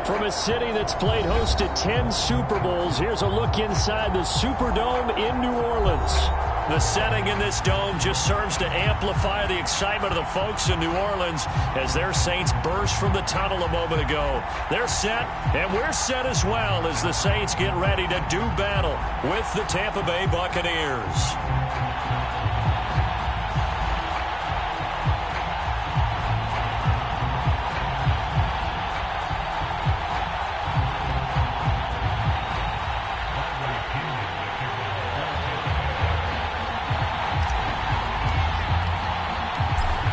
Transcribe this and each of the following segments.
From a city that's played host to 10 Super Bowls, here's a look inside the Superdome in New Orleans. The setting in this dome just serves to amplify the excitement of the folks in New Orleans as their Saints burst from the tunnel a moment ago. They're set, and we're set as well as the Saints get ready to do battle with the Tampa Bay Buccaneers.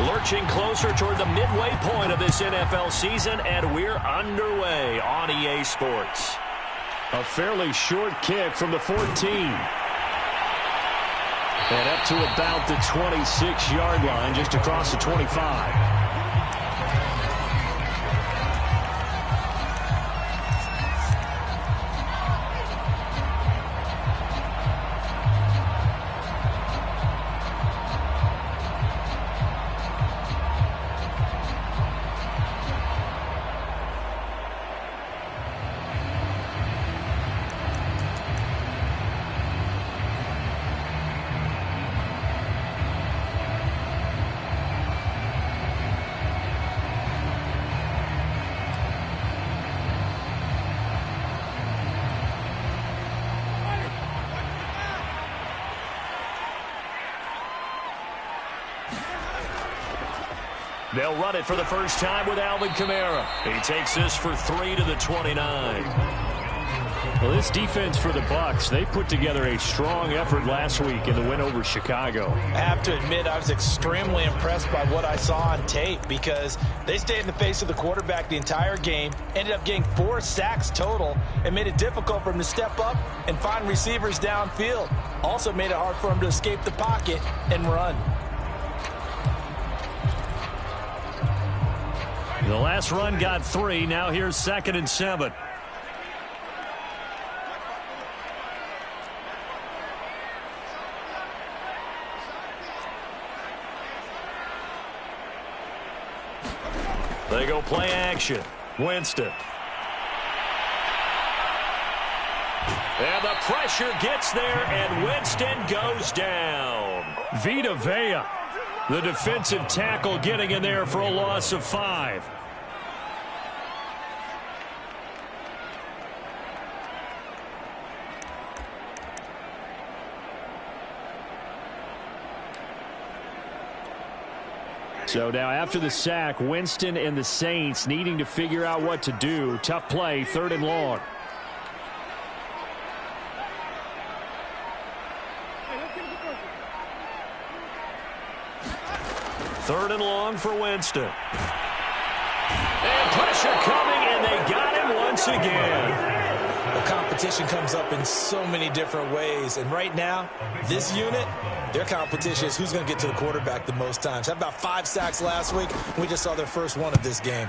Lurching closer toward the midway point of this NFL season, and we're underway on EA Sports. A fairly short kick from the 14. And up to about the 26-yard line, just across the 25. They'll run it for the first time with Alvin Kamara. He takes this for 3 to the 29. Well, this defense for the Bucs, they put together a strong effort last week in the win over Chicago. I have to admit, I was extremely impressed by what I saw on tape because they stayed in the face of the quarterback the entire game, ended up getting 4 sacks total, and made it difficult for him to step up and find receivers downfield. Also made it hard for him to escape the pocket and run. The last run got 3. Now here's 2nd and 7. They go play action. Winston. And the pressure gets there, and Winston goes down. Vita Vea, the defensive tackle, getting in there for a loss of 5. So now after the sack, Winston and the Saints needing to figure out what to do. Tough play, 3rd and long. Third and long for Winston. And pressure coming, and they got him once again. The competition comes up in so many different ways, and right now, this unit, their competition is who's going to get to the quarterback the most times. Had about 5 sacks last week. We just saw their first one of this game.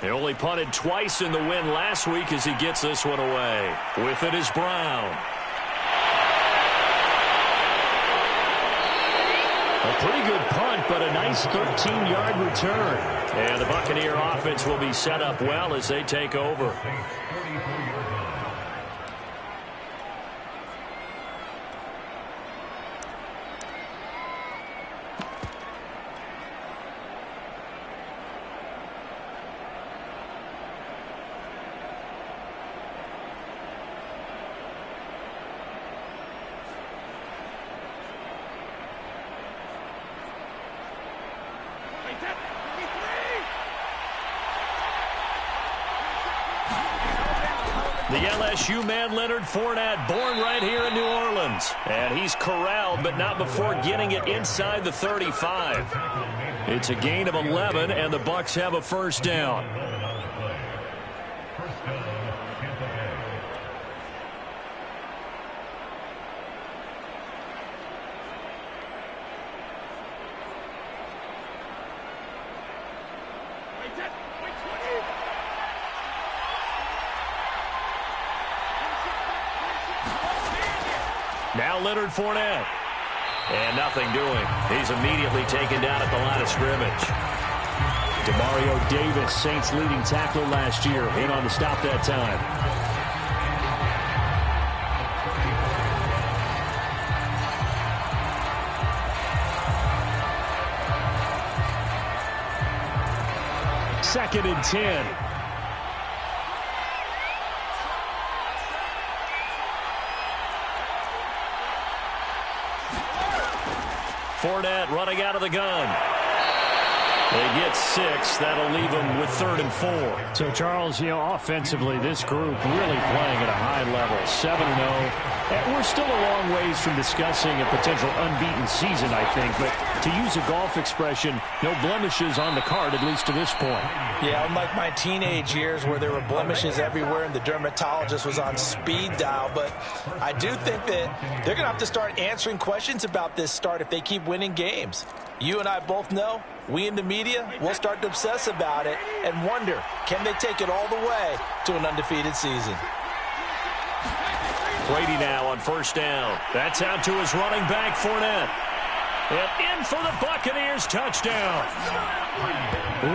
They only punted twice in the win last week as he gets this one away. With it is Brown. A pretty good punt, but a nice 13-yard return. And the Buccaneer offense will be set up well as they take over. The LSU man, Leonard Fournette, born right here in New Orleans. And he's corralled, but not before getting it inside the 35. It's a gain of 11, and the Bucs have a first down. Now Leonard Fournette. And nothing doing. He's immediately taken down at the line of scrimmage. Demario Davis, Saints leading tackler last year, in on the stop that time. Second and 10. Fournette running out of the gun. They get 6. That'll leave them with 3rd and 4. So, Charles, offensively, this group really playing at a high level. 7-0. And we're still a long ways from discussing a potential unbeaten season, I think. But to use a golf expression, no blemishes on the card, at least to this point. Yeah, unlike my teenage years where there were blemishes everywhere and the dermatologist was on speed dial. But I do think that they're going to have to start answering questions about this start if they keep winning games. You and I both know, we in the media will start to obsess about it and wonder, can they take it all the way to an undefeated season? Brady now on 1st down. That's out to his running back, Fournette. And in for the Buccaneers touchdown.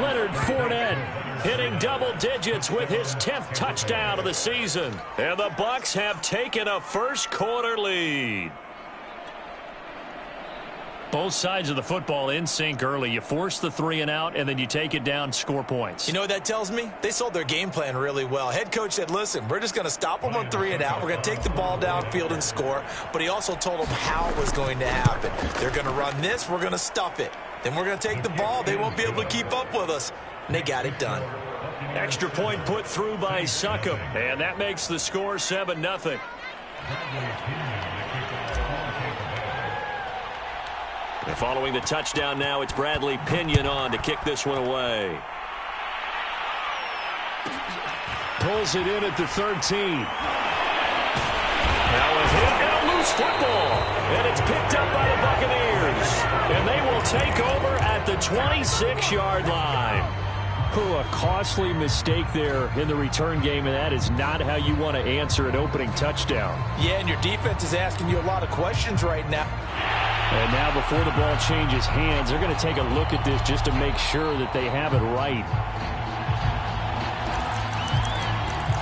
Leonard Fournette hitting double digits with his 10th touchdown of the season. And the Bucs have taken a first-quarter lead. Both sides of the football in sync early. You force the 3 and out, and then you take it down, score points. You know what that tells me? They sold their game plan really well. Head coach said, listen, we're just going to stop them on 3 and out. We're going to take the ball downfield and score. But he also told them how it was going to happen. They're going to run this. We're going to stuff it. Then we're going to take the ball. They won't be able to keep up with us. And they got it done. Extra point put through by Succop. And that makes the score 7-0. And following the touchdown now, it's Bradley Pinion on to kick this one away. Pulls it in at the 13. Now a hit and a loose football. And it's picked up by the Buccaneers. And they will take over at the 26-yard line. A costly mistake there in the return game, and that is not how you want to answer an opening touchdown. Yeah, and your defense is asking you a lot of questions right now. And now before the ball changes hands, they're going to take a look at this just to make sure that they have it right.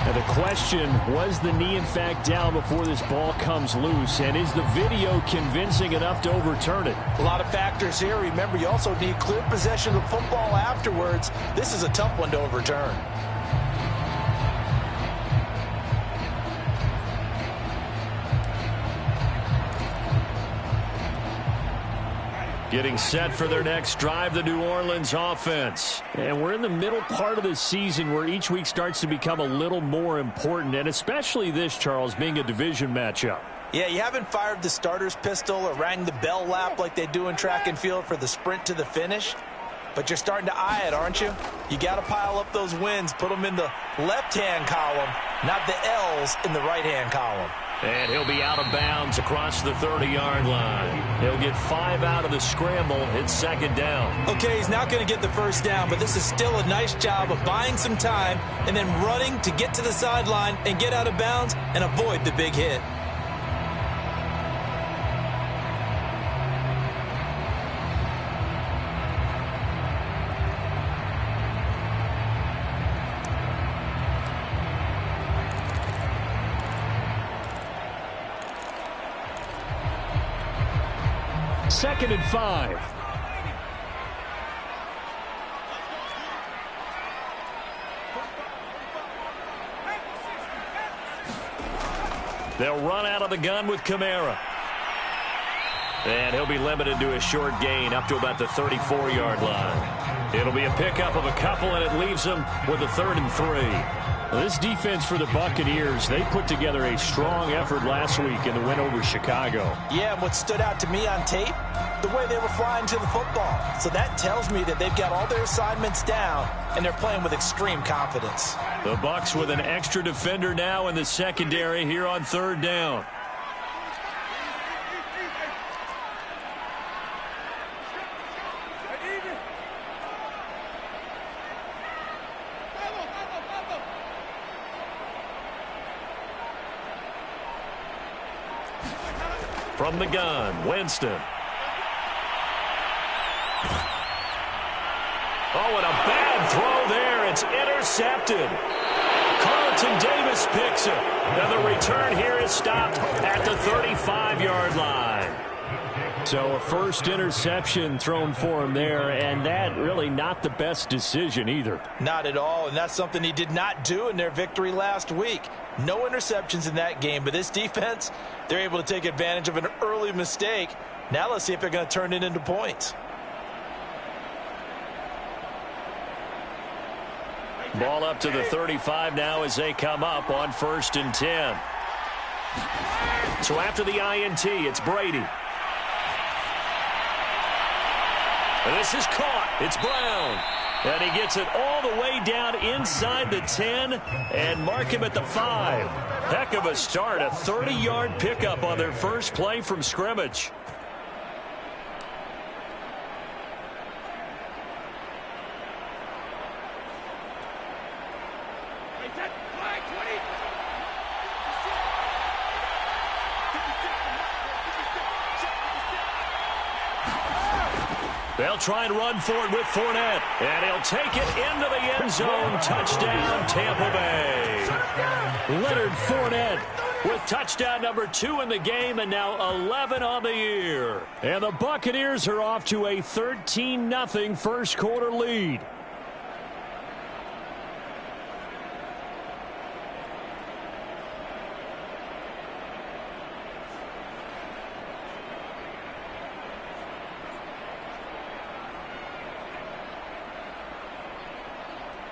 Now the question, was the knee in fact down before this ball comes loose? And is the video convincing enough to overturn it? A lot of factors here. Remember, you also need clear possession of football afterwards. This is a tough one to overturn. Getting set for their next drive, the New Orleans offense. And we're in the middle part of the season where each week starts to become a little more important, and especially this, Charles, being a division matchup. Yeah, you haven't fired the starter's pistol or rang the bell lap like they do in track and field for the sprint to the finish. But you're starting to eye it, aren't you? You got to pile up those wins, put them in the left-hand column, not the L's in the right-hand column. And he'll be out of bounds across the 30-yard line. He'll get 5 out of the scramble. It's 2nd down. Okay, he's not going to get the first down, but this is still a nice job of buying some time and then running to get to the sideline and get out of bounds and avoid the big hit. Second and 5. They'll run out of the gun with Kamara. And he'll be limited to a short gain up to about the 34-yard line. It'll be a pickup of a couple, and it leaves them with a 3rd and 3. This defense for the Buccaneers, they put together a strong effort last week in the win over Chicago. Yeah, and what stood out to me on tape, the way they were flying to the football. So that tells me that they've got all their assignments down, and they're playing with extreme confidence. The Bucs with an extra defender now in the secondary here on 3rd down. From the gun, Winston. Oh, and a bad intercepted. Carlton Davis picks it. And the return here is stopped at the 35-yard line. So a first interception thrown for him there, and that really not the best decision either. Not at all, and that's something he did not do in their victory last week. No interceptions in that game, but this defense, they're able to take advantage of an early mistake. Now let's see if they're going to turn it into points. Ball up to the 35 now as they come up on 1st and 10. So after the INT, it's Brady. And this is caught. It's Brown. And he gets it all the way down inside the 10 and mark him at the 5. Heck of a start. A 30-yard pickup on their first play from scrimmage. They'll try and run for it with Fournette. And he'll take it into the end zone. Touchdown, Tampa Bay. Leonard Fournette with touchdown number 2 in the game and now 11 on the year. And the Buccaneers are off to a 13-0 first quarter lead.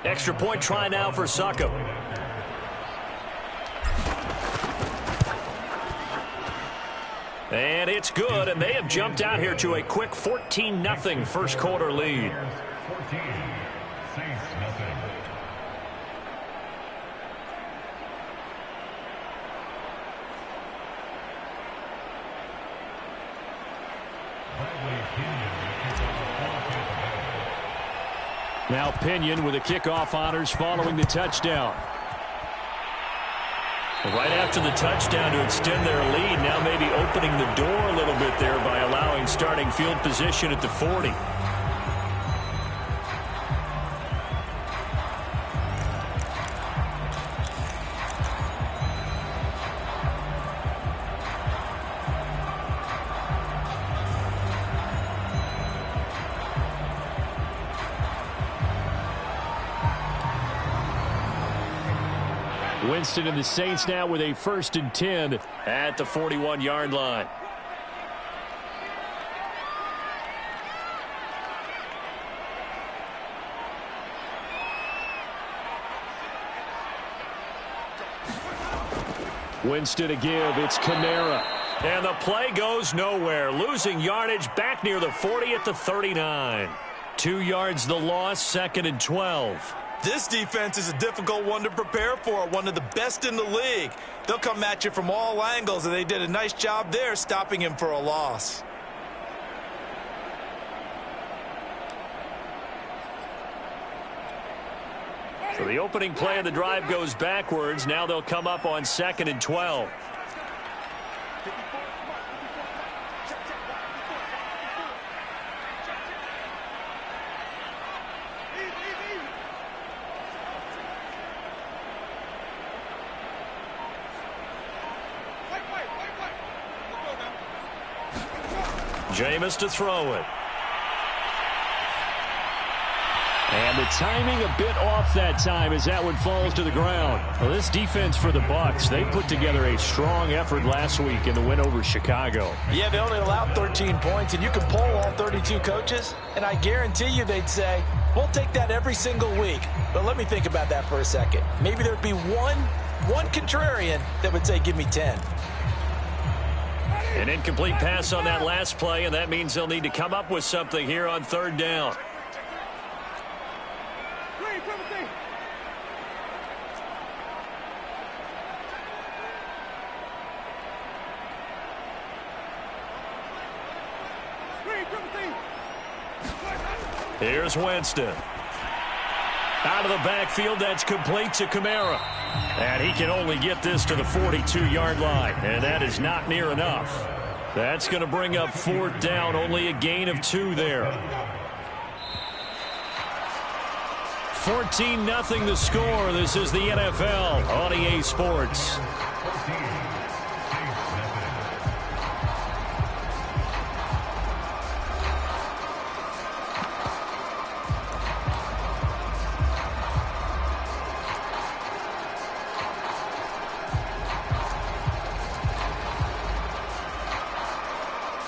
Extra point try now for Succop. And it's good, and they have jumped out here to a quick 14-0 first quarter lead. 14, 6-0. Now Pinion with the kickoff honors following the touchdown. Right after the touchdown to extend their lead, now maybe opening the door a little bit there by allowing starting field position at the 40. Winston and the Saints now with a 1st and 10 at the 41-yard line. Winston to give. It's Kamara. And the play goes nowhere. Losing yardage back near the 40 at the 39. 2 yards the loss, 2nd and 12. This defense is a difficult one to prepare for, one of the best in the league. They'll come at you from all angles, and they did a nice job there stopping him for a loss. So the opening play of the drive goes backwards. Now they'll come up on 2nd and 12. Jameis to throw it. And the timing a bit off that time as that one falls to the ground. Well, this defense for the Bucs, they put together a strong effort last week in the win over Chicago. Yeah, they only allowed 13 points, and you can poll all 32 coaches, and I guarantee you they'd say, we'll take that every single week. But let me think about that for a second. Maybe there'd be one contrarian that would say, give me 10. An incomplete pass on that last play, and that means they'll need to come up with something here on 3rd down. Here's Winston. Out of the backfield, that's complete to Kamara. And he can only get this to the 42-yard line, and that is not near enough. That's going to bring up 4th down, only a gain of 2 there. 14-0 the score. This is the NFL on EA Sports.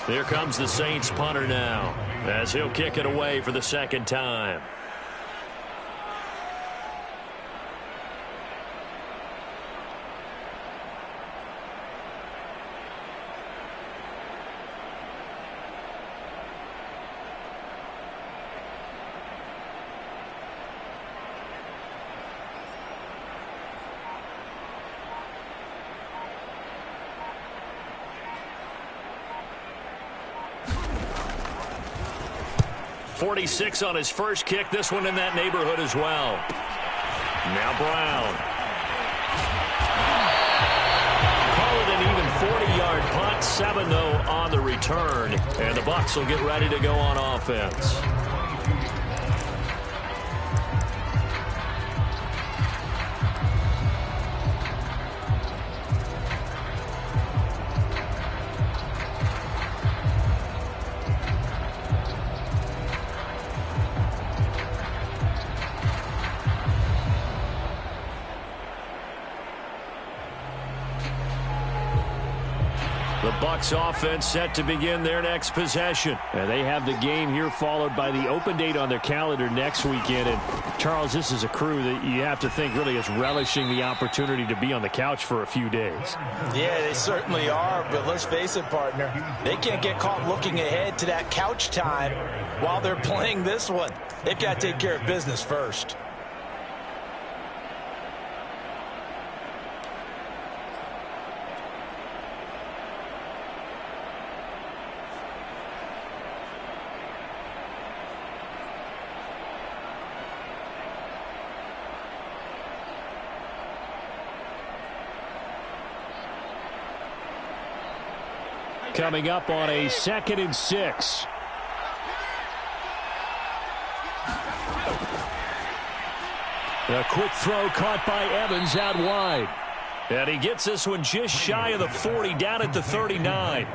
Here comes the Saints punter now, as he'll kick it away for the second time. .46 on his first kick. This one in that neighborhood as well. Now Brown. Call it an even 40-yard punt. 7 though on the return. And the Bucs will get ready to go on offense. The Bucs offense set to begin their next possession. And they have the game here followed by the open date on their calendar next weekend. And Charles, this is a crew that you have to think really is relishing the opportunity to be on the couch for a few days. Yeah, they certainly are. But let's face it, partner, they can't get caught looking ahead to that couch time while they're playing this one. They've got to take care of business first. Coming up on a 2nd and 6. A quick throw caught by Evans out wide. And he gets this one just shy of the 40, down at the 39.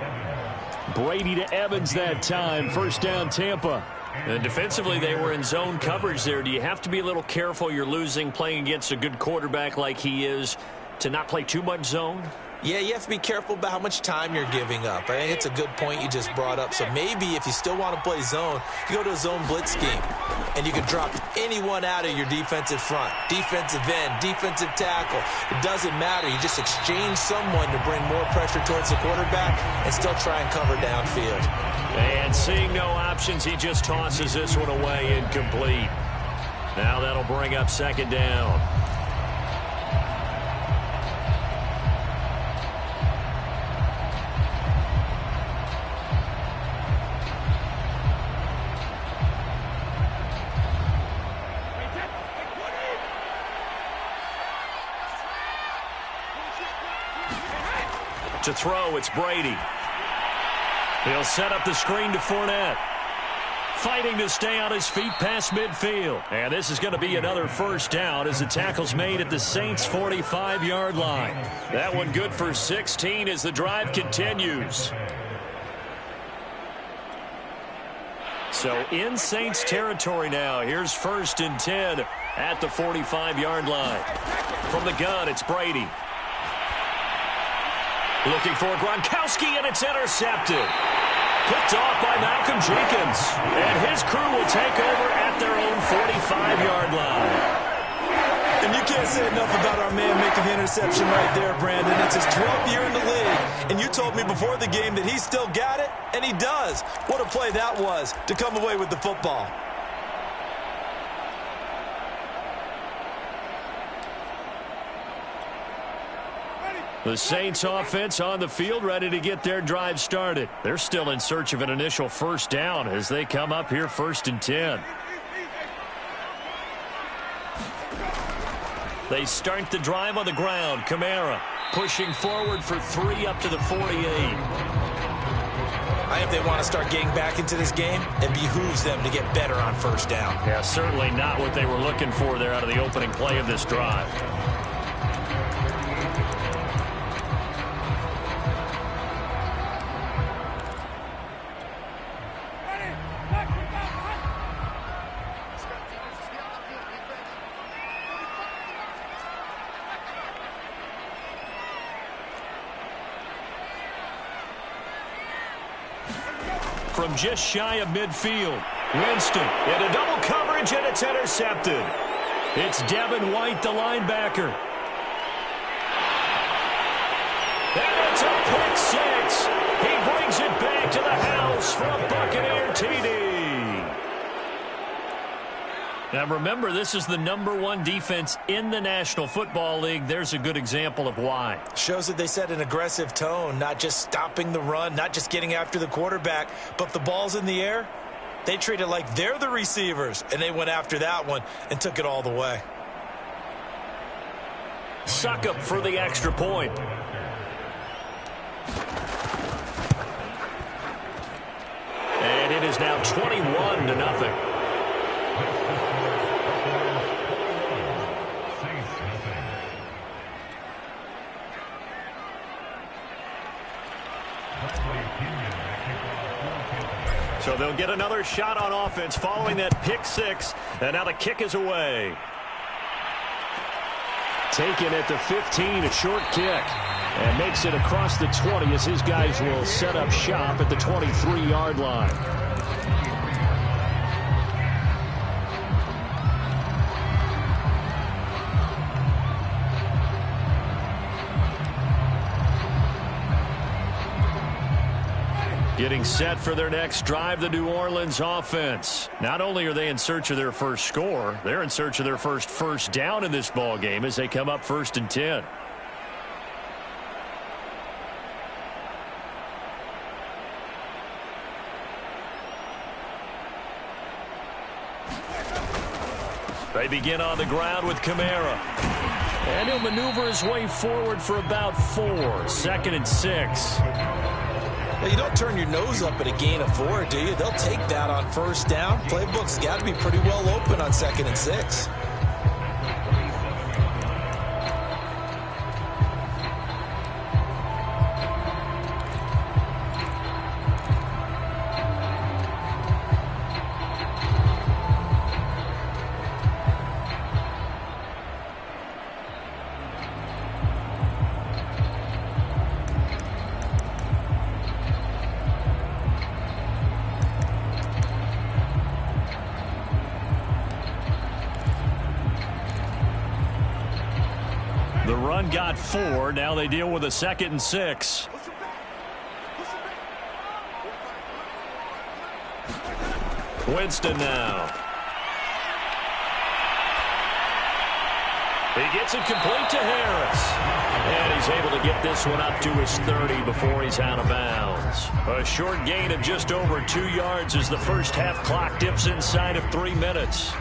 Brady to Evans that time. First down, Tampa. And defensively, they were in zone coverage there. Do you have to be a little careful? You're losing, playing against a good quarterback like he is, to not play too much zone? Yeah, you have to be careful about how much time you're giving up. I think it's a good point you just brought up. So maybe if you still want to play zone, you go to a zone blitz scheme, and you can drop anyone out of your defensive front, defensive end, defensive tackle. It doesn't matter. You just exchange someone to bring more pressure towards the quarterback and still try and cover downfield. And seeing no options, he just tosses this one away incomplete. Now that'll bring up 2nd down. To throw, it's Brady. He'll set up the screen to Fournette. Fighting to stay on his feet past midfield. And this is going to be another first down as the tackle's made at the Saints' 45-yard line. That one good for 16 as the drive continues. So in Saints territory now. Here's 1st and 10 at the 45-yard line. From the gun, it's Brady. Looking for Gronkowski, and it's intercepted. Picked off by Malcolm Jenkins. And his crew will take over at their own 45-yard line. And you can't say enough about our man making the interception right there, Brandon. It's his 12th year in the league. And you told me before the game that he still got it, and he does. What a play that was to come away with the football. The Saints offense on the field, ready to get their drive started. They're still in search of an initial first down as they come up here 1st and 10. They start the drive on the ground. Kamara pushing forward for 3 up to the 48. I think if they want to start getting back into this game, it behooves them to get better on first down. Yeah, certainly not what they were looking for there out of the opening play of this drive. From just shy of midfield, Winston into double coverage, and it's intercepted. It's Devin White, the linebacker. And it's a pick six. He brings it back to the house for a Buccaneer TD. Now remember, this is the #1 defense in the National Football League. There's a good example of why. Shows that they set an aggressive tone, not just stopping the run, not just getting after the quarterback, but if the ball's in the air, they treat it like they're the receivers, and they went after that one and took it all the way. Succop for the extra point. And it is now 21-0. So they'll get another shot on offense following that pick six, and now the kick is away. Taken at the 15, a short kick, and makes it across the 20 as his guys will set up shop at the 23-yard line. Getting set for their next drive, the New Orleans offense. Not only are they in search of their first score, they're in search of their first down in this ball game as they come up 1st and 10. They begin on the ground with Kamara. And he'll maneuver his way forward for about 4. 2nd and 6. You don't turn your nose up at a gain of 4, do you? They'll take that on first down. Playbook's got to be pretty well open on 2nd and 6. The run got 4. Now they deal with a 2nd and 6. Winston now. He gets it complete to Harris. And he's able to get this one up to his 30 before he's out of bounds. A short gain of just over 2 yards as the first half clock dips inside of 3 minutes.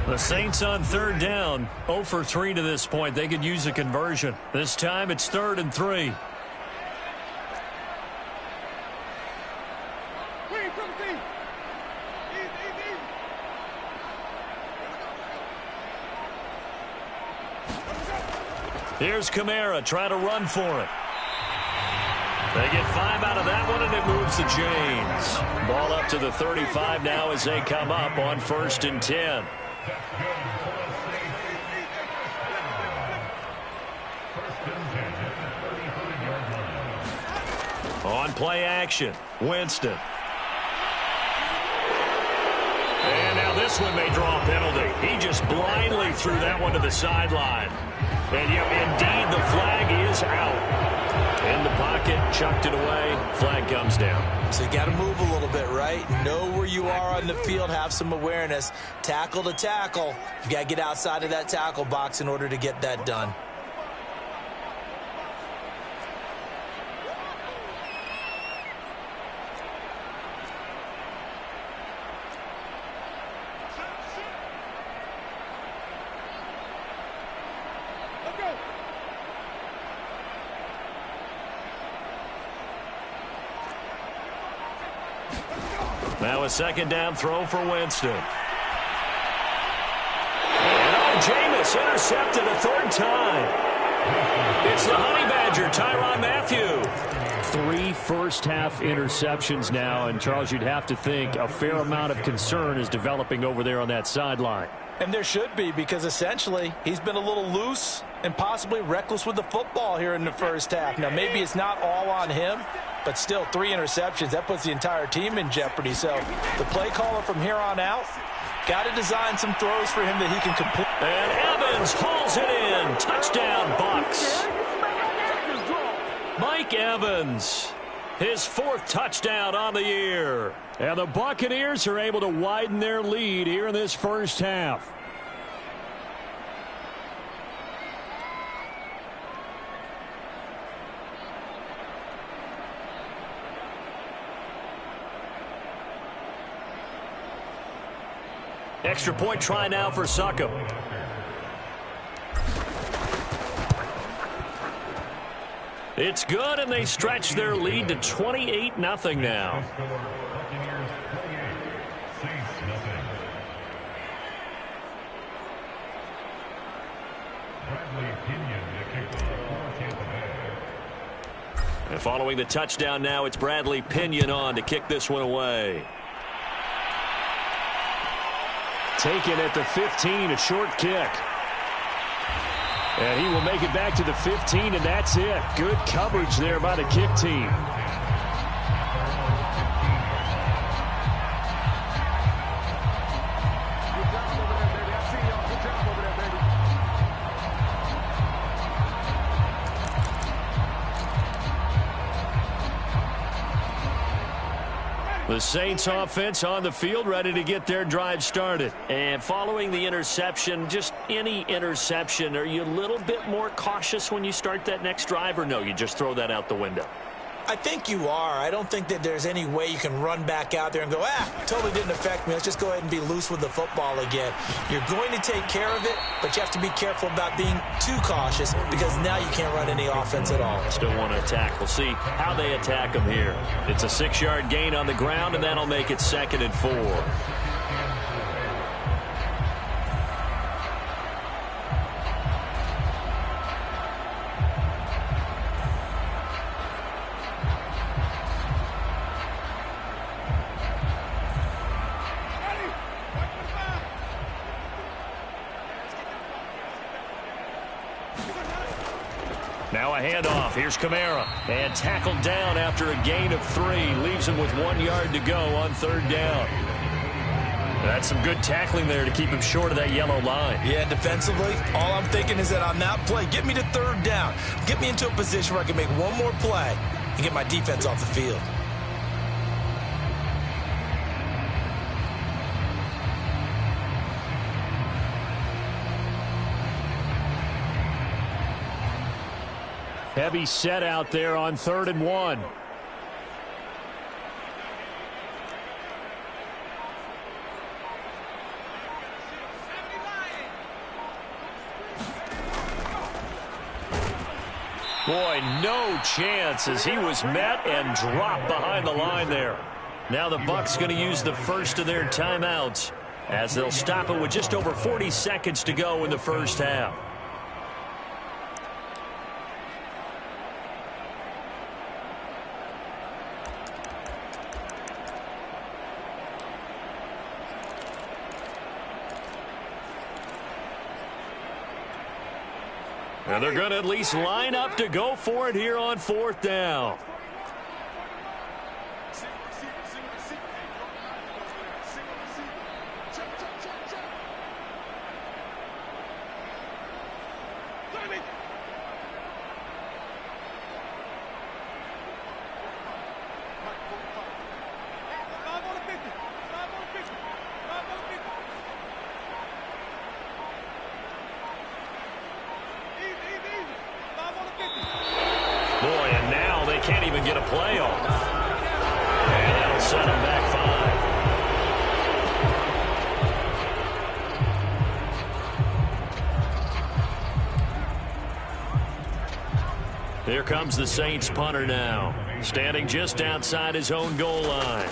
The Saints on 3rd down, 0 for 3 to this point. They could use a conversion. This time it's 3rd and 3. Here's Kamara trying to run for it. They get 5 out of that one, and it moves the chains. Ball up to the 35 now as they come up on 1st and 10. On play action, Winston. And now this one may draw a penalty. He just blindly threw that one to the sideline. And yet, indeed, the flag is out. In the pocket, chucked it away. Flag comes down. So you got to move a little bit, right? Know where you are on the field. Have some awareness. Tackle to tackle. You got to get outside of that tackle box in order to get that done. Now a second down throw for Winston. And Jameis intercepted a third time. It's the Honey Badger, Tyrann Mathieu. 3 first-half interceptions now, and Charles, you'd have to think a fair amount of concern is developing over there on that sideline. And there should be, because essentially he's been a little loose and possibly reckless with the football here in the first half. Now, maybe it's not all on him, but still 3 interceptions. That puts the entire team in jeopardy. So the play caller from here on out got to design some throws for him that he can complete. And Evans hauls it in. Touchdown, Bucs. Mike Evans, his 4th touchdown on the year. And the Buccaneers are able to widen their lead here in this first half. Extra point try now for Succop. It's good, and they stretch their lead to 28-0 now. And following the touchdown now, it's Bradley Pinion on to kick this one away. Taken at the 15, a short kick. And he will make it back to the 15, and that's it. Good coverage there by the kick team. The Saints offense on the field, ready to get their drive started. And following the interception, just any interception, are you a little bit more cautious when you start that next drive, or no, you just throw that out the window? I think you are. I don't think that there's any way you can run back out there and go, totally didn't affect me. Let's just go ahead and be loose with the football again. You're going to take care of it, but you have to be careful about being too cautious, because now you can't run any offense at all. Still want to attack. We'll see how they attack them here. It's a 6-yard gain on the ground, and that'll make it 2nd and 4. Now a handoff. Here's Kamara. And tackled down after a gain of 3. Leaves him with 1 yard to go on 3rd down. That's some good tackling there to keep him short of that yellow line. Yeah, defensively, all I'm thinking is that on that play, get me to 3rd down. Get me into a position where I can make one more play and get my defense off the field. Heavy set out there on 3rd and 1. Boy, no chance as he was met and dropped behind the line there. Now the Bucs going to use the first of their timeouts as they'll stop it with just over 40 seconds to go in the first half. And they're going to at least line up to go for it here on 4th down. Boy, and now they can't even get a play off. And that'll set them back 5. Here comes the Saints punter now, standing just outside his own goal line.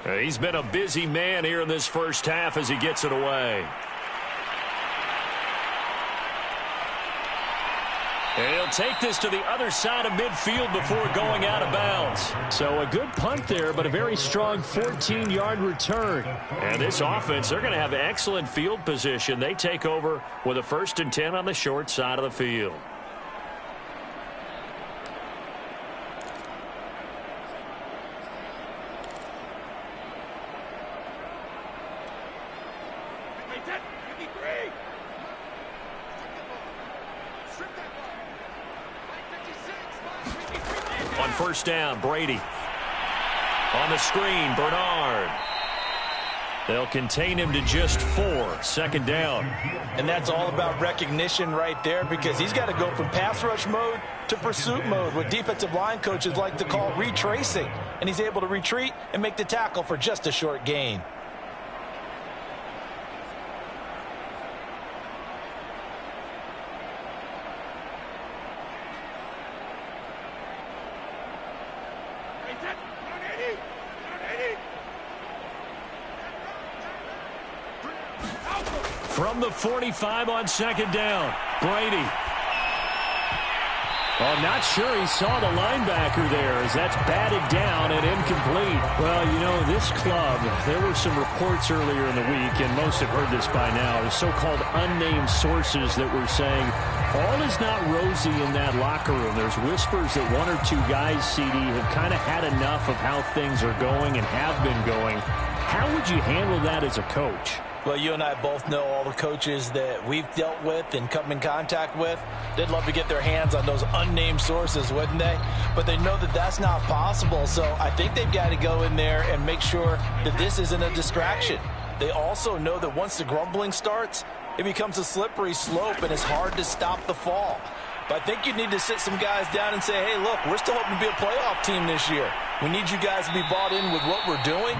He's been a busy man here in this first half as he gets it away. He'll take this to the other side of midfield before going out of bounds. So a good punt there, but a very strong 14-yard return. And this offense, they're going to have excellent field position. They take over with a 1st and 10 on the short side of the field. On 1st down, Brady. On the screen, Bernard. They'll contain him to just 4. 2nd down. And that's all about recognition right there, because he's got to go from pass rush mode to pursuit mode, what defensive line coaches like to call retracing. And he's able to retreat and make the tackle for just a short gain. From the 45 on 2nd down, Brady. Well, I'm not sure he saw the linebacker there as that's batted down and incomplete. Well, you know, this club, there were some reports earlier in the week, and most have heard this by now, the so-called unnamed sources that were saying all is not rosy in that locker room. There's whispers that 1 or 2 guys, CD, have kind of had enough of how things are going and have been going. How would you handle that as a coach? Well, you and I both know all the coaches that we've dealt with and come in contact with. They'd love to get their hands on those unnamed sources, wouldn't they? But they know that that's not possible, so I think they've got to go in there and make sure that this isn't a distraction. They also know that once the grumbling starts, it becomes a slippery slope and it's hard to stop the fall. But I think you need to sit some guys down and say, hey, look, we're still hoping to be a playoff team this year. We need you guys to be bought in with what we're doing.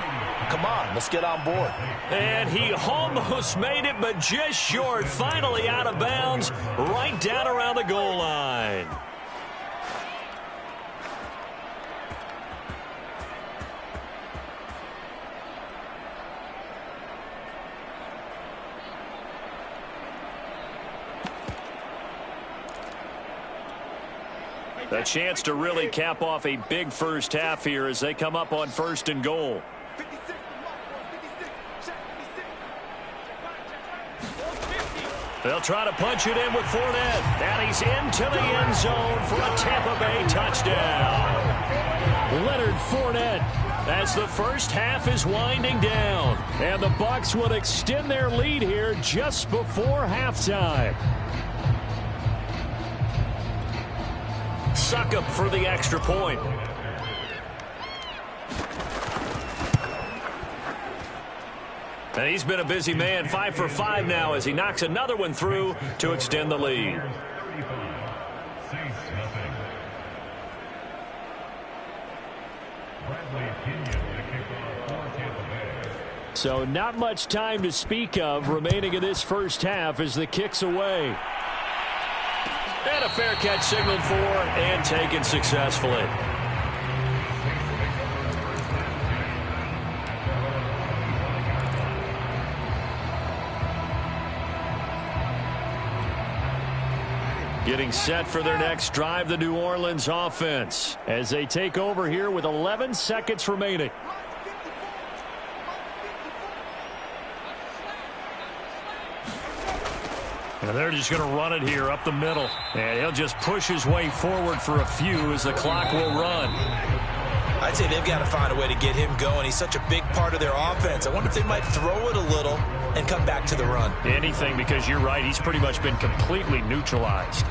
Come on, let's get on board. And he almost made it, but just short. Finally out of bounds, right down around the goal line. A chance to really cap off a big first half here as they come up on 1st and goal. They'll try to punch it in with Fournette. And he's into the end zone for a Tampa Bay touchdown. Leonard Fournette as the first half is winding down. And the Bucs will extend their lead here just before halftime. Succop for the extra point. And he's been a busy man, 5 for 5 now as he knocks another one through to extend the lead. So not much time to speak of remaining in this first half as the kick's away. And a fair catch signaled for and taken successfully. Getting set for their next drive, the New Orleans offense, as they take over here with 11 seconds remaining. And they're just going to run it here up the middle. And he'll just push his way forward for a few as the clock will run. I'd say they've got to find a way to get him going. He's such a big part of their offense. I wonder if they might throw it a little and come back to the run. Anything, because you're right. He's pretty much been completely neutralized.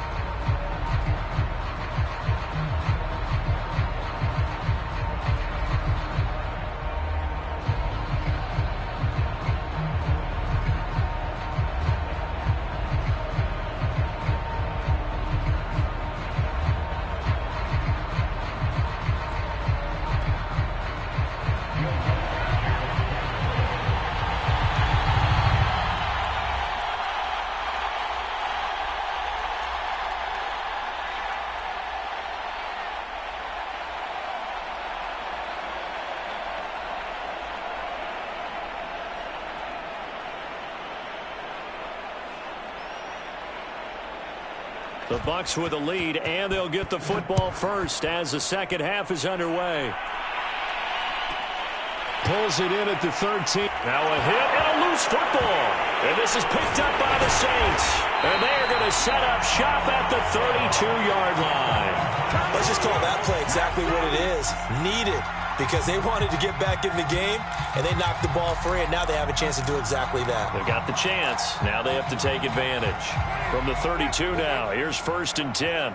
The Bucs with a lead, and they'll get the football first as the second half is underway. Pulls it in at the 13. Now a hit and a loose football. And this is picked up by the Saints. And they are going to set up shop at the 32-yard line. Let's just call that play exactly what it is. Needed, because they wanted to get back in the game, and they knocked the ball free, and now they have a chance to do exactly that. They got the chance. Now they have to take advantage. From the 32 now, here's 1st and 10.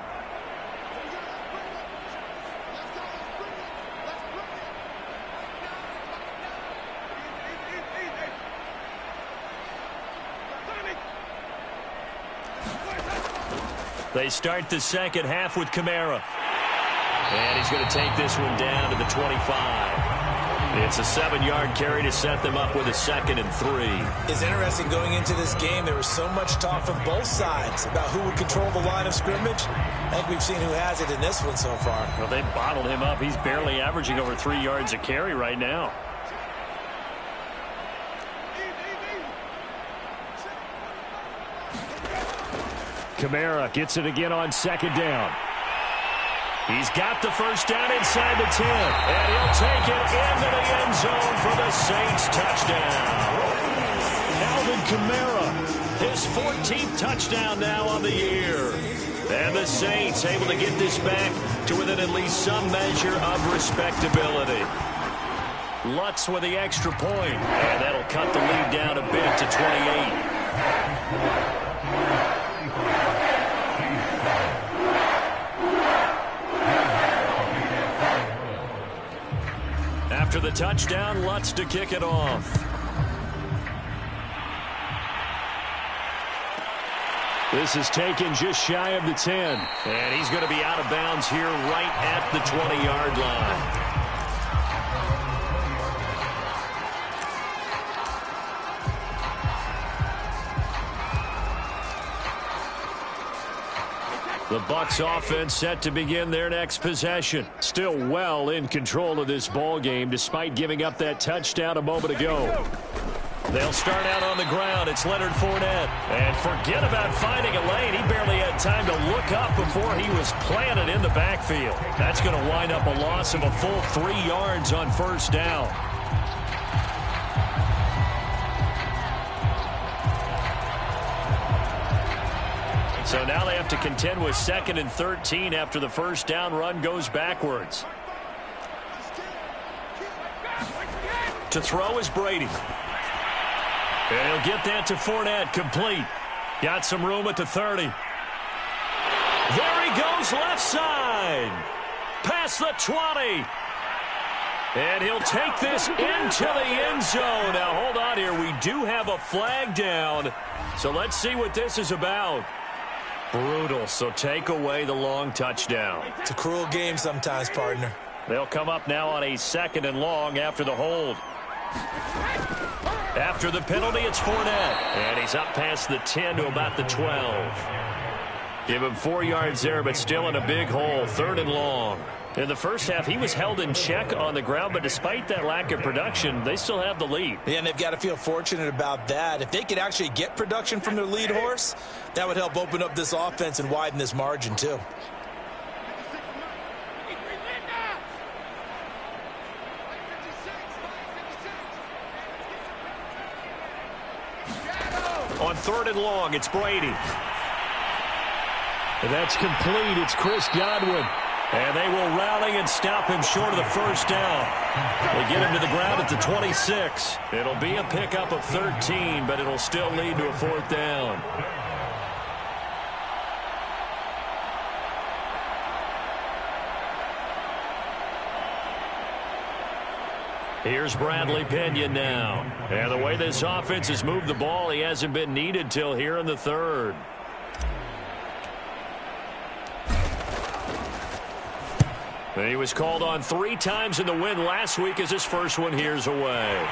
They start the second half with Kamara. And he's going to take this one down to the 25. It's a 7-yard carry to set them up with a 2nd and 3. It's interesting going into this game. There was so much talk from both sides about who would control the line of scrimmage. I think we've seen who has it in this one so far. Well, they bottled him up. He's barely averaging over 3 yards a carry right now. Kamara gets it again on 2nd down. He's got the first down inside the 10. And he'll take it into the end zone for the Saints touchdown. Alvin Kamara, his 14th touchdown now on the year. And the Saints able to get this back to within at least some measure of respectability. Lutz with the extra point. And that'll cut the lead down a bit to 28. After the touchdown, Lutz to kick it off. This is taken just shy of the 10. And he's going to be out of bounds here right at the 20-yard line. The Bucs offense set to begin their next possession. Still well in control of this ball game despite giving up that touchdown a moment ago. They'll start out on the ground. It's Leonard Fournette. And forget about finding a lane. He barely had time to look up before he was planted in the backfield. That's going to wind up a loss of a full 3 yards on 1st down. So now they have to contend with 2nd and 13 after the first down run goes backwards. To throw is Brady. And he'll get that to Fournette, complete. Got some room at the 30. There he goes, left side. Past the 20. And he'll take this into the end zone. Now, hold on here. We do have a flag down. So let's see what this is about. Brutal, so take away the long touchdown. It's a cruel game sometimes, partner. They'll come up now on a 2nd and long after the hold. After the penalty, it's Fournette. And he's up past the 10 to about the 12. Give him 4 yards there, but still in a big hole. 3rd and long. In the first half, he was held in check on the ground, but despite that lack of production, they still have the lead. Yeah, and they've got to feel fortunate about that. If they could actually get production from their lead horse, that would help open up this offense and widen this margin, too. On 3rd and long, it's Brady. And that's complete. It's Chris Godwin. And they will rally and stop him short of the first down. They get him to the ground at the 26. It'll be a pickup of 13, but it'll still lead to a 4th down. Here's Bradley Pinion now. And the way this offense has moved the ball, he hasn't been needed till here in the 3rd. And he was called on 3 times in the win last week as his first one here's away.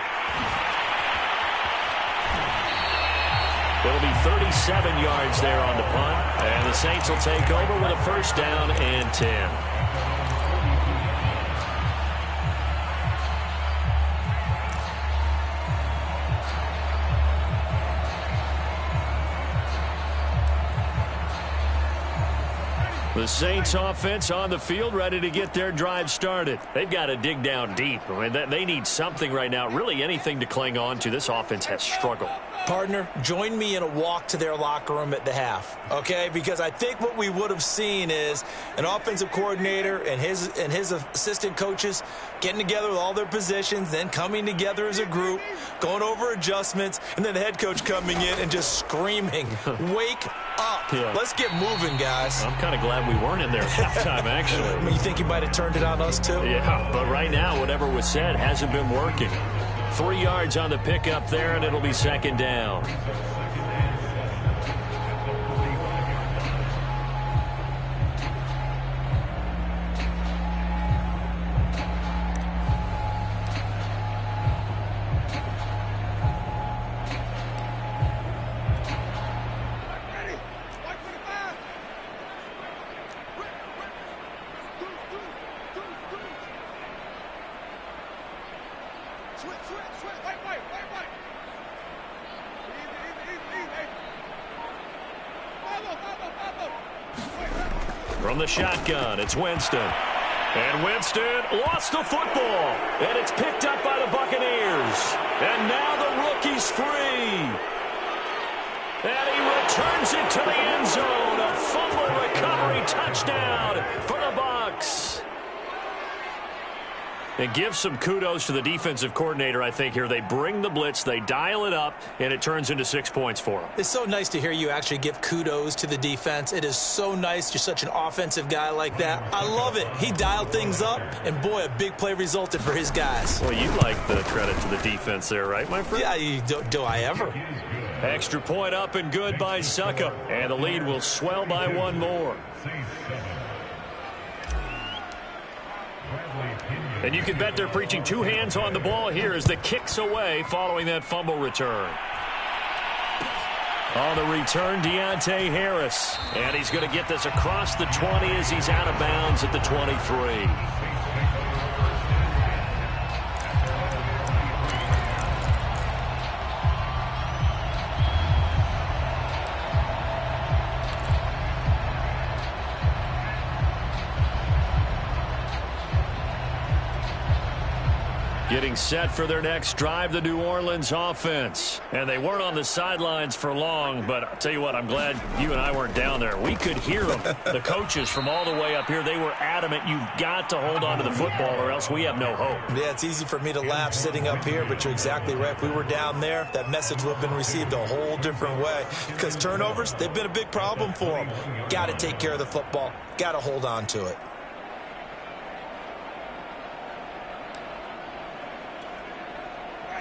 It'll be 37 yards there on the punt. And the Saints will take over with a 1st down and 10. The Saints offense on the field, ready to get their drive started. They've got to dig down deep. I mean, they need something right now, really anything to cling on to. This offense has struggled. Partner, join me in a walk to their locker room at the half, okay? Because I think what we would have seen is an offensive coordinator and his assistant coaches getting together with all their positions, then coming together as a group, going over adjustments, and then the head coach coming in and just screaming, wake up. Yeah. Let's get moving, guys. I'm kind of glad we weren't in there at halftime, actually. I mean, you think you might have turned it on us, too? Yeah, but right now, whatever was said hasn't been working. 3 yards on the pickup there, and it'll be second down. From the shotgun, it's Winston. And Winston lost the football. And it's picked up by the Buccaneers. And now the rookie's free. And he returns it to the end zone. A fumble recovery touchdown for the Bucs. And give some kudos to the defensive coordinator, I think, here. They bring the blitz, they dial it up, and it turns into 6 points for them. It's so nice to hear you actually give kudos to the defense. It is so nice. You're such an offensive guy like that. I love it. He dialed things up, and boy, a big play resulted for his guys. Well, you like the credit to the defense there, right, my friend? Yeah, do I ever? Extra point up and good by Succop. And the lead will swell by one more. And you can bet they're preaching two hands on the ball here as the kick's away following that fumble return. On the return, Deontay Harris. And he's going to get this across the 20 as he's out of bounds at the 23. Getting set for their next drive, the New Orleans offense. And they weren't on the sidelines for long, but I'll tell you what, I'm glad you and I weren't down there. We could hear them. The coaches from all the way up here, they were adamant, you've got to hold on to the football or else we have no hope. Yeah, it's easy for me to laugh sitting up here, but you're exactly right. If we were down there, that message would have been received a whole different way. Because turnovers, they've been a big problem for them. Got to take care of the football. Got to hold on to it.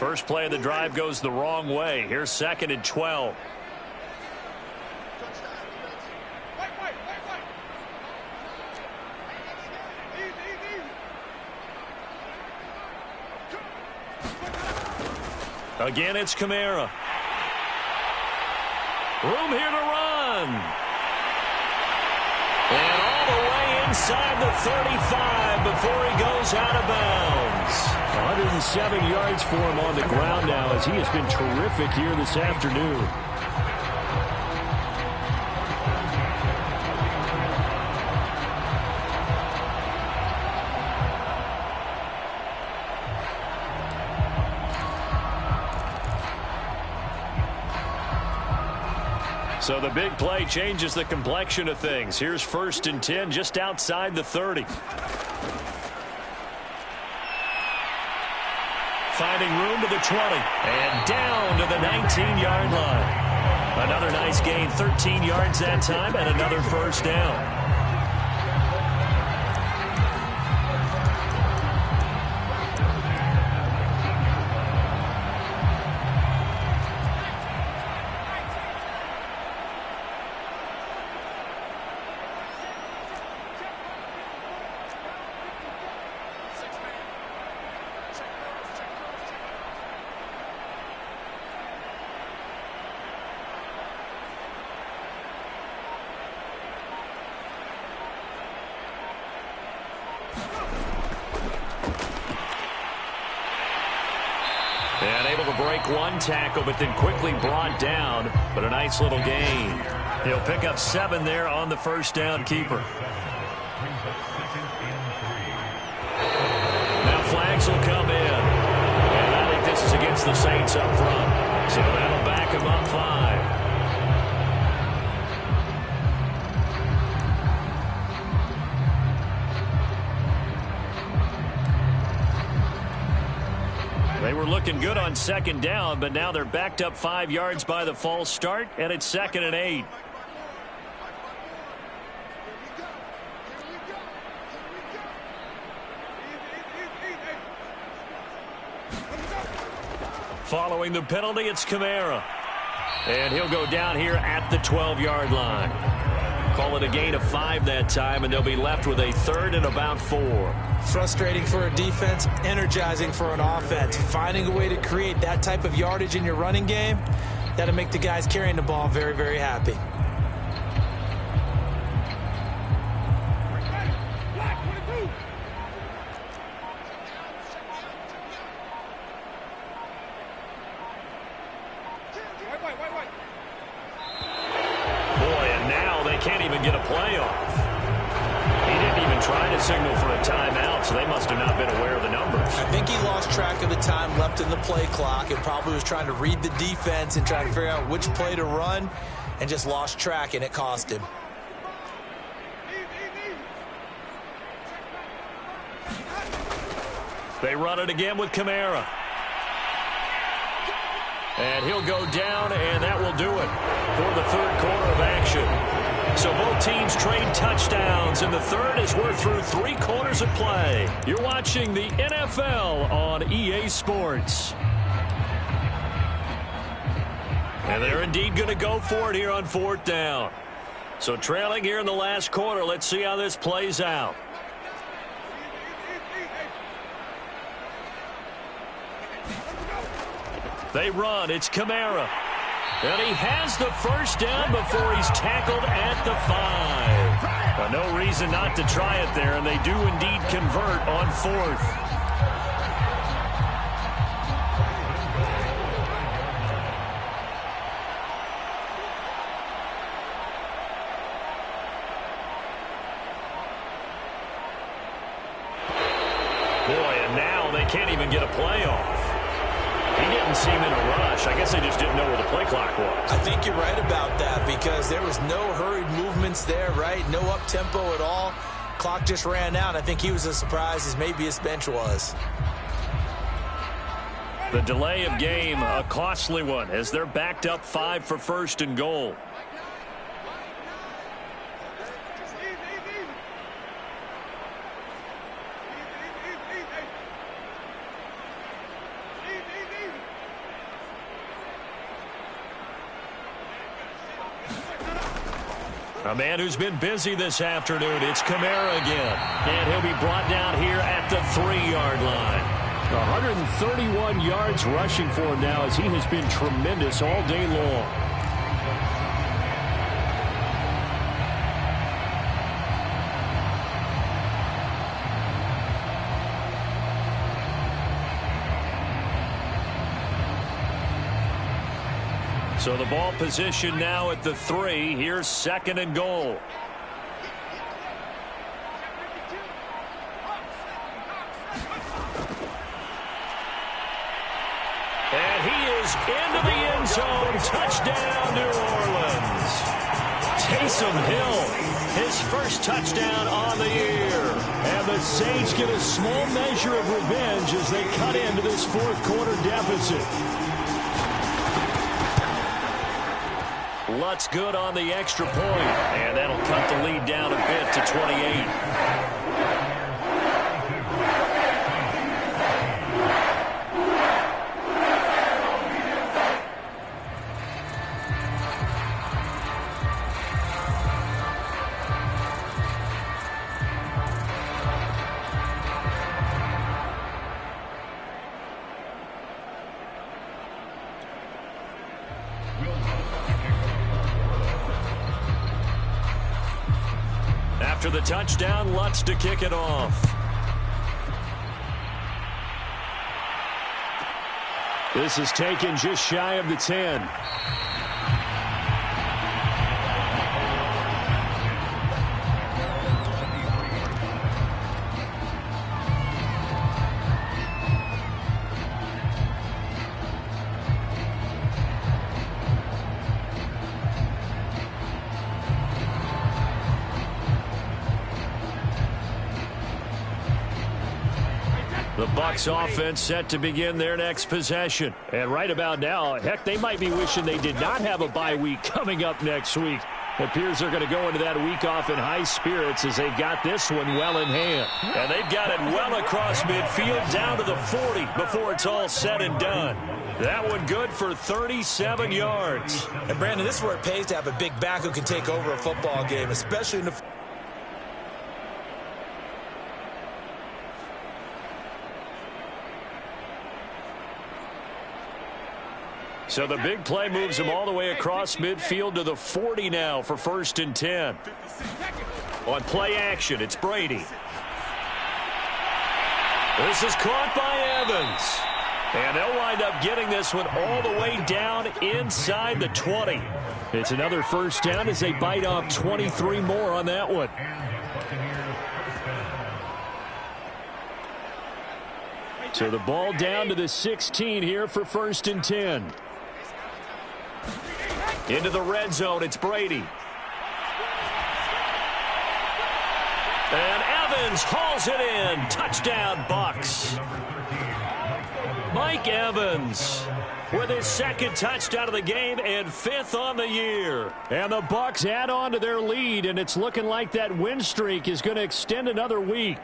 First play of the drive goes the wrong way. Here's 2nd and 12. Again, it's Kamara. Room here to run. And all the way inside the 35 before he goes out of bounds. 107 yards for him on the ground now as he has been terrific here this afternoon. So the big play changes the complexion of things. Here's 1st and 10 just outside the 30. Finding room to the 20 and down to the 19-yard line. Another nice gain, 13 yards that time, and another first down. And able to break one tackle, but then quickly brought down. But a nice little gain. He'll pick up 7 there on the first down keeper. Now flags will come in. And I think this is against the Saints up front. So that'll back him up 5. They were looking good on second down, but now they're backed up 5 yards by the false start, and it's 2nd and 8. Following the penalty, it's Kamara. And he'll go down here at the 12-yard line. Call it a gain of 5 that time, and they'll be left with a 3rd and about 4. Frustrating for a defense, energizing for an offense. Finding a way to create that type of yardage in your running game, that'll make the guys carrying the ball very, very happy. Boy, and now they can't even get a play off. He didn't even try to signal for a timeout, so they must have not been aware of the numbers. I think he lost track of the time left in the play clock and probably was trying to read the defense and trying to figure out which play to run and just lost track, and it cost him. They run it again with Kamara. And he'll go down, and that will do it for the 3rd quarter of action. So both teams trade touchdowns, and the 3rd as we're through 3 quarters of play. You're watching the NFL on EA Sports. And they're indeed going to go for it here on 4th down. So trailing here in the last quarter, let's see how this plays out. They run. It's Kamara. And he has the first down before he's tackled at the 5. No reason not to try it there, and they do indeed convert on 4th. Boy, and now they can't even get a play off. He didn't seem in a rush. I guess they just didn't know where the play clock was. I think you're right about that because there was no hurried movements there, right? No up-tempo at all. Clock just ran out. I think he was as surprised as maybe his bench was. The delay of game, a costly one, as they're backed up 5 for 1st and goal. A man who's been busy this afternoon, it's Kamara again. And he'll be brought down here at the 3-yard line. 131 yards rushing for him now as he has been tremendous all day long. So the ball position now at the 3. Here's 2nd and goal. And he is into the end zone. Touchdown, New Orleans. Taysom Hill, his first touchdown on the year. And the Saints get a small measure of revenge as they cut into this 4th quarter deficit. Lutz good on the extra point, and that'll cut the lead down a bit to 28. After the touchdown, Lutz to kick it off. This is taken just shy of the 10. The Bucs offense set to begin their next possession. And right about now, heck, they might be wishing they did not have a bye week coming up next week. It appears they're going to go into that week off in high spirits as they've got this one well in hand. And they've got it well across midfield down to the 40 before it's all said and done. That one good for 37 yards. And Brandon, this is where it pays to have a big back who can take over a football game, especially in the... So the big play moves him all the way across midfield to the 40 now for 1st and 10. On play action, it's Brady. This is caught by Evans. And they'll wind up getting this one all the way down inside the 20. It's another 1st down as they bite off 23 more on that one. So the ball down to the 16 here for 1st and 10. Into the red zone, it's Brady. And Evans hauls it in. Touchdown, Bucs. Mike Evans with his 2nd touchdown of the game and 5th on the year. And the Bucs add on to their lead, and it's looking like that win streak is going to extend another week.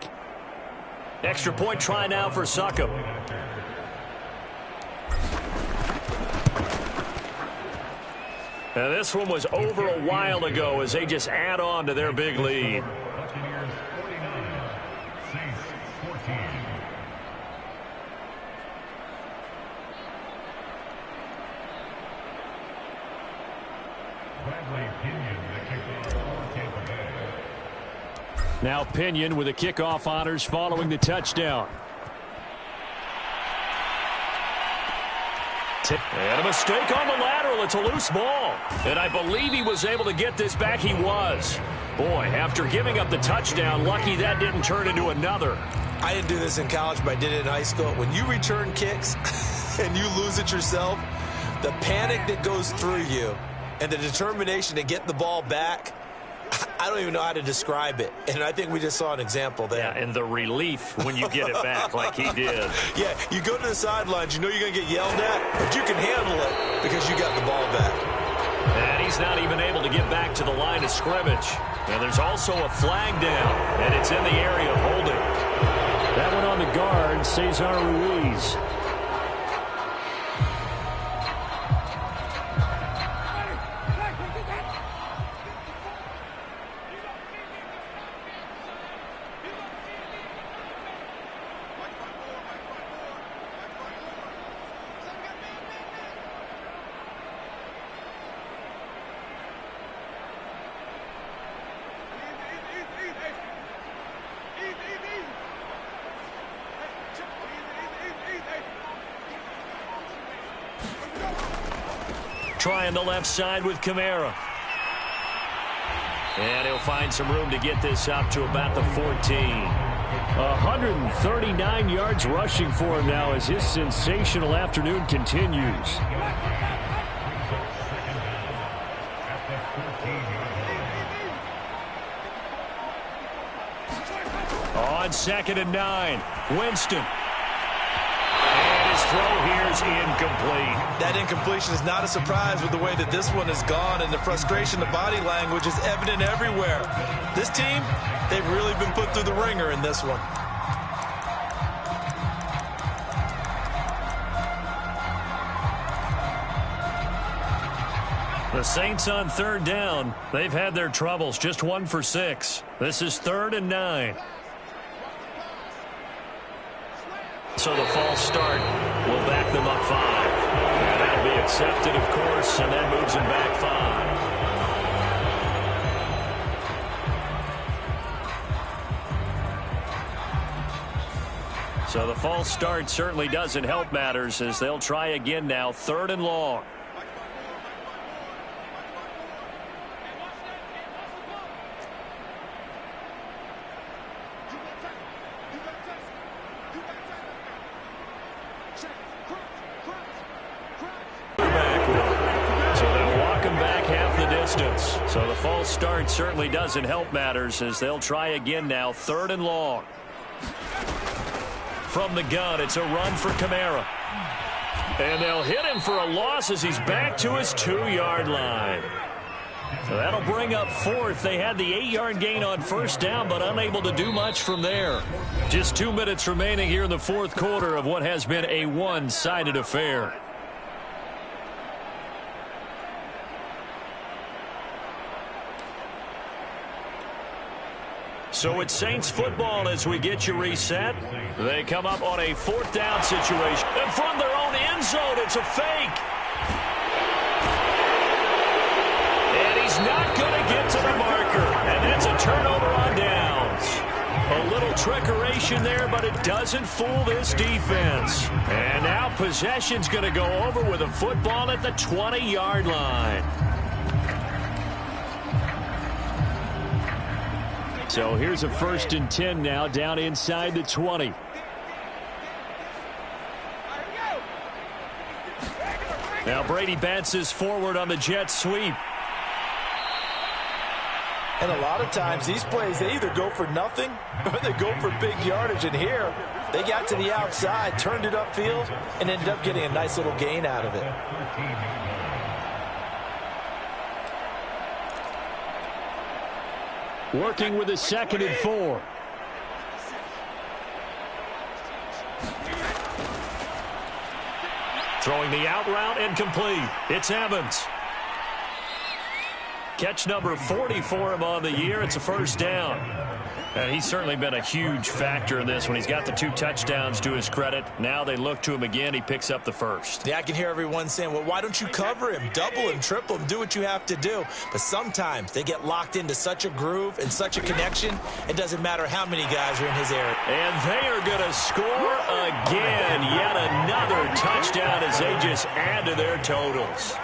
Extra point try now for Succop. And this one was over a while ago as they just add on to their big lead. Buccaneers 49, Saints 14. Bradley Pinion, the kickoff for Tampa Bay. Now Pinion with the kickoff honors following the touchdown. And a mistake on the lateral. It's a loose ball. And I believe he was able to get this back. He was. Boy, after giving up the touchdown, lucky that didn't turn into another. I didn't do this in college, but I did it in high school. When you return kicks and you lose it yourself, the panic that goes through you and the determination to get the ball back, I don't even know how to describe it. And I think we just saw an example there. Yeah, and the relief when you get it back like he did. Yeah, you go to the sidelines, you know you're going to get yelled at, but you can handle it because you got the ball back. And he's not even able to get back to the line of scrimmage. And there's also a flag down, and it's in the area of holding. That one on the guard, Cesar Ruiz. Trying the left side with Kamara. And he'll find some room to get this up to about the 14. 139 yards rushing for him now as his sensational afternoon continues. On 2nd and 9, Winston. Throw here is incomplete. That incompletion is not a surprise with the way that this one has gone, and the frustration, the body language is evident everywhere. This team, they've really been put through the ringer in this one. The Saints on 3rd down. They've had their troubles, just 1 for 6. This is 3rd and 9. So the false start will back them up 5. And that'll be accepted, of course, and that moves them back 5. So the false start certainly doesn't help matters as they'll try again now, 3rd and long. So the false start certainly doesn't help matters as they'll try again now, 3rd and long. From the gun, it's a run for Kamara. And they'll hit him for a loss as he's back to his 2-yard line. So that'll bring up fourth. They had the 8-yard gain on first down, but unable to do much from there. Just 2 minutes remaining here in the fourth quarter of what has been a one-sided affair. So it's Saints football as we get you reset. They come up on a 4th down situation. And from their own end zone, it's a fake. And he's not going to get to the marker. And that's a turnover on downs. A little trickeration there, but it doesn't fool this defense. And now possession's going to go over with a football at the 20-yard line. So here's a 1st and 10 now, down inside the 20. Now Brady bounces forward on the jet sweep. And a lot of times these plays, they either go for nothing or they go for big yardage. And here, they got to the outside, turned it upfield, and ended up getting a nice little gain out of it. Working with a 2nd and 4. Throwing the out route incomplete. It's Evans. Catch number 40 for him on the year. It's a 1st down. And he's certainly been a huge factor in this when he's got the 2 touchdowns to his credit. Now they look to him again. He picks up the 1st. Yeah, I can hear everyone saying, well, why don't you cover him, double him, triple him, do what you have to do. But sometimes they get locked into such a groove and such a connection, it doesn't matter how many guys are in his area. And they are going to score again. Yet another touchdown as they just add to their totals.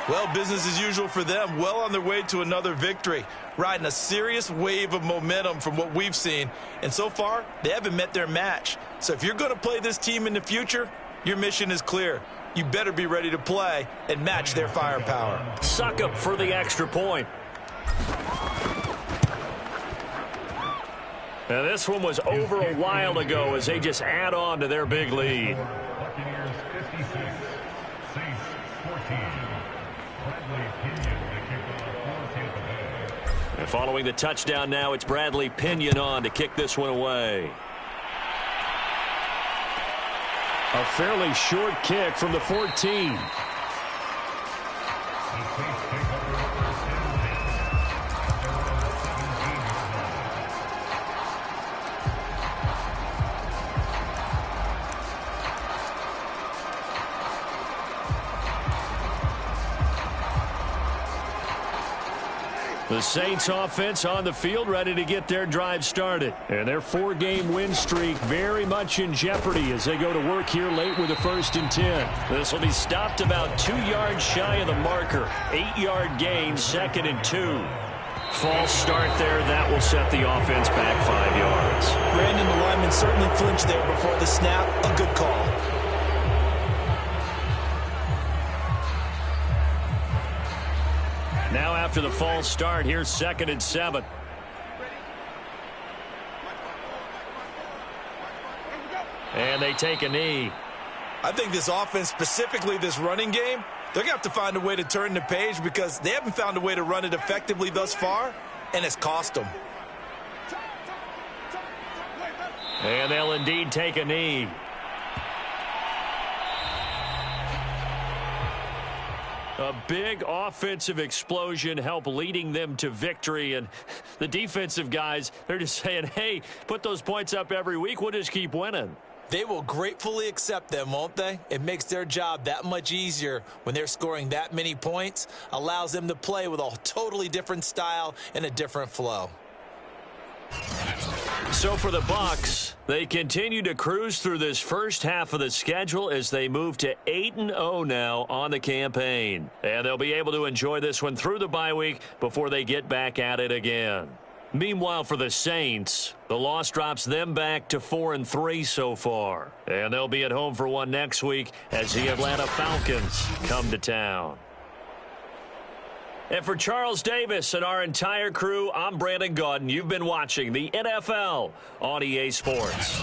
Well, business as usual for them. Well on their way to another victory. Riding a serious wave of momentum from what we've seen. And so far, they haven't met their match. So if you're going to play this team in the future, your mission is clear. You better be ready to play and match their firepower. Succop for the extra point. Now this one was over a while ago as they just add on to their big lead. Buccaneers 56, Saints 14. Bradley Pinion, the kickoff for Tampa Bay. And following the touchdown now, it's Bradley Pinion on to kick this one away. A fairly short kick from the 14. The Saints offense on the field ready to get their drive started. And their 4-game win streak very much in jeopardy as they go to work here late with a 1st and 10. This will be stopped about 2 yards shy of the marker. 8-yard gain, 2nd and 2. False start there. That will set the offense back 5 yards. Brandon, the lineman certainly flinched there before the snap. A good call. Now after the false start, here's 2nd and 7. And they take a knee. I think this offense, specifically this running game, they're going to have to find a way to turn the page because they haven't found a way to run it effectively thus far, and it's cost them. And they'll indeed take a knee. A big offensive explosion helped leading them to victory. And the defensive guys, they're just saying, hey, put those points up every week. We'll just keep winning. They will gratefully accept them, won't they? It makes their job that much easier when they're scoring that many points. Allows them to play with a totally different style and a different flow. So for the Bucs, they continue to cruise through this first half of the schedule as they move to 8-0 now on the campaign. And they'll be able to enjoy this one through the bye week before they get back at it again. Meanwhile, for the Saints, the loss drops them back to 4-3 so far. And they'll be at home for one next week as the Atlanta Falcons come to town. And for Charles Davis and our entire crew, I'm Brandon Gaudin. You've been watching the NFL on EA Sports.